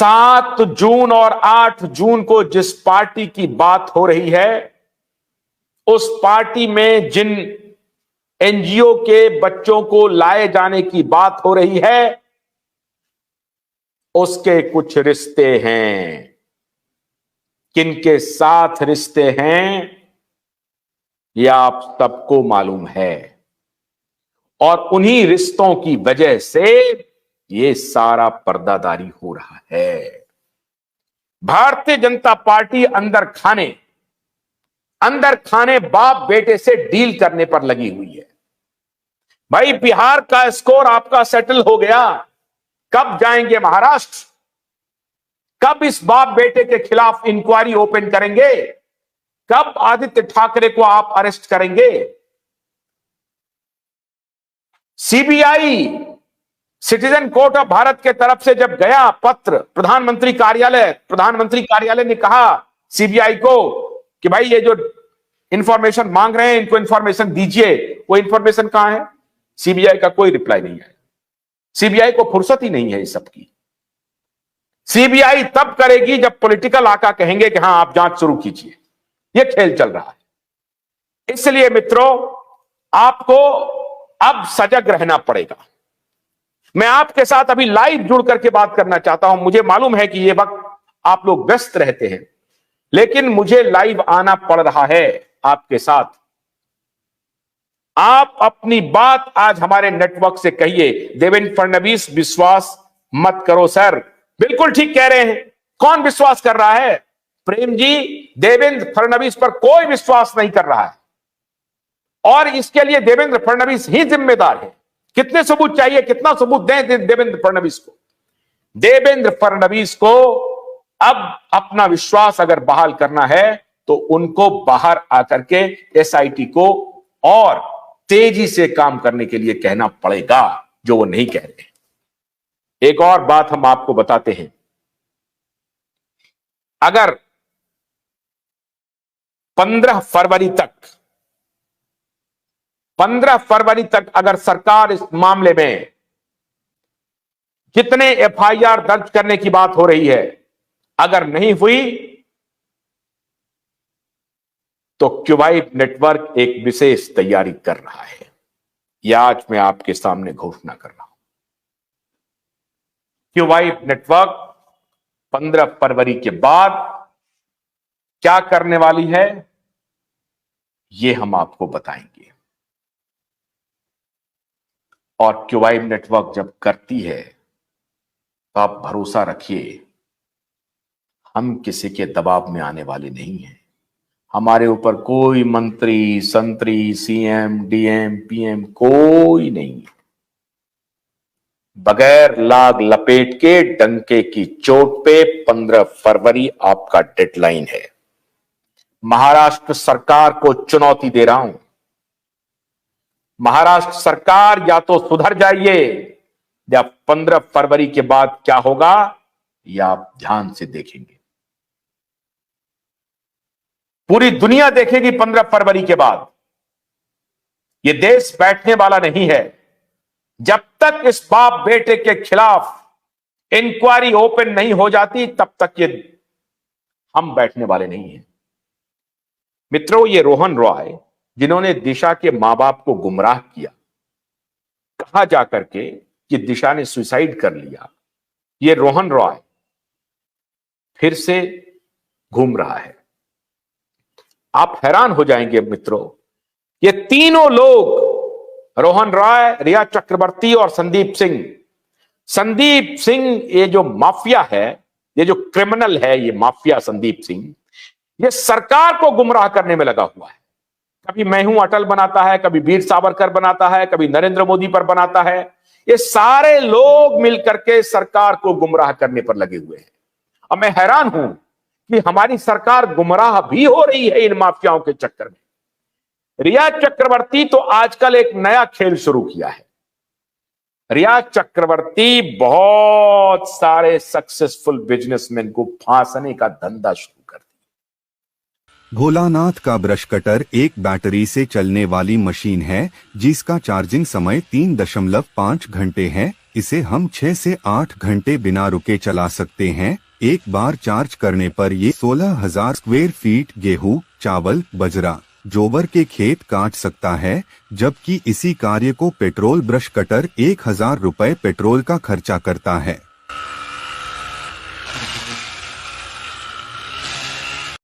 7 जून और 8 जून को जिस पार्टी की बात हो रही है, उस पार्टी में जिन एनजीओ के बच्चों को लाए जाने की बात हो रही है, उसके कुछ रिश्ते हैं। किनके साथ रिश्ते हैं यह आप सबको मालूम है, और उन्हीं रिश्तों की वजह से यह सारा पर्दादारी हो रहा है। भारतीय जनता पार्टी अंदर खाने बाप बेटे से डील करने पर लगी हुई है। भाई, बिहार का स्कोर आपका सेटल हो गया, कब जाएंगे महाराष्ट्र? कब इस बाप बेटे के खिलाफ इंक्वायरी ओपन करेंगे? कब आदित्य ठाकरे को आप अरेस्ट करेंगे? CBI, citizen court of Bharat के तरफ से जब गया पत्र प्रधानमंत्री कार्यालय ने कहा सीबीआई को कि भाई ये जो इंफॉर्मेशन मांग रहे हैं इनको इंफॉर्मेशन दीजिए, वो इंफॉर्मेशन कहां है? सीबीआई का कोई रिप्लाई नहीं है। सीबीआई को फुर्सत ही नहीं है इस सब की। सीबीआई तब करेगी जब पॉलिटिकल आका कहेंगे कि हां आप जांच शुरू कीजिए। यह खेल चल रहा है। इसलिए मित्रों, आपको अब सजग रहना पड़ेगा। मैं आपके साथ अभी लाइव जुड़ करके बात करना चाहता हूं। मुझे मालूम है कि यह वक्त आप लोग व्यस्त रहते हैं, लेकिन मुझे लाइव आना पड़ रहा है आपके साथ। आप अपनी बात आज हमारे नेटवर्क से कहिए। देवेंद्र फडणवीस, विश्वास मत करो सर। बिल्कुल ठीक कह रहे हैं। कौन विश्वास कर रहा है? प्रेम जी, देवेंद्र फडणवीस पर कोई विश्वास नहीं कर रहा है, और इसके लिए देवेंद्र फडणवीस ही जिम्मेदार है। कितने सबूत चाहिए? कितना सबूत दें देवेंद्र फडणवीस को? देवेंद्र फडणवीस को अब अपना विश्वास अगर बहाल करना है तो उनको बाहर आकर के एसआईटी को और तेजी से काम करने के लिए कहना पड़ेगा, जो वो नहीं कह रहे। एक और बात हम आपको बताते हैं। अगर 15 फरवरी तक अगर सरकार इस मामले में कितने एफआईआर दर्ज करने की बात हो रही है, अगर नहीं हुई तो क्यूवाइब नेटवर्क एक विशेष तैयारी कर रहा है। यह आज मैं आपके सामने घोषणा कर रहा हूं। क्यूवाइब नेटवर्क 15 फरवरी के बाद क्या करने वाली है, यह हम आपको बताएंगे। और क्यूवाइब नेटवर्क जब करती है तो आप भरोसा रखिए, हम किसी के दबाव में आने वाले नहीं हैं। हमारे ऊपर कोई मंत्री, संतरी, सीएम, डीएम, पीएम कोई नहीं है। बगैर लाग लपेट के डंके की चोट पे 15 फरवरी आपका डेडलाइन है। महाराष्ट्र सरकार को चुनौती दे रहा हूं। महाराष्ट्र सरकार या तो सुधर जाइए, या 15 फरवरी के बाद क्या होगा यह आप ध्यान से देखेंगे। पूरी दुनिया देखेगी 15 फरवरी के बाद। यह देश बैठने वाला नहीं है। जब तक इस बाप बेटे के खिलाफ इंक्वायरी ओपन नहीं हो जाती, तब तक ये हम बैठने वाले नहीं हैं। मित्रों, ये रोहन रॉय जिन्होंने दिशा के मां बाप को गुमराह किया, कहा जाकर के कि दिशा ने सुसाइड कर लिया, ये रोहन रॉय फिर से घूम रहा है। आप हैरान हो जाएंगे मित्रों, ये तीनों लोग, रोहन रॉय, रिया चक्रवर्ती और संदीप सिंह, ये जो माफिया है, ये जो क्रिमिनल है, ये माफिया संदीप सिंह, ये सरकार को गुमराह करने में लगा हुआ है। कभी मैं हूं अटल बनाता है, कभी वीर सावरकर बनाता है, कभी नरेंद्र मोदी पर बनाता है। ये सारे लोग मिलकर के सरकार को गुमराह करने पर लगे हुए हैं। अब मैं हैरान हूं कि हमारी सरकार गुमराह भी हो रही है इन माफियाओं के चक्कर में। रिया चक्रवर्ती तो आजकल एक नया खेल शुरू किया है। रिया चक्रवर्ती बहुत सारे सक्सेसफुल बिजनेसमैन को फांसने का धंधा शुरू कर दिया। भोलानाथ का ब्रश कटर एक बैटरी से चलने वाली मशीन है जिसका चार्जिंग समय 3.5 घंटे है। इसे हम 6 से 8 घंटे बिना रुके चला सकते हैं। एक बार चार्ज करने पर ये 16,000 स्क्वायर फीट गेहूं, चावल, बजरा, जोवर के खेत काट सकता है, जबकि इसी कार्य को पेट्रोल ब्रश कटर 1,000 रुपए पेट्रोल का खर्चा करता है।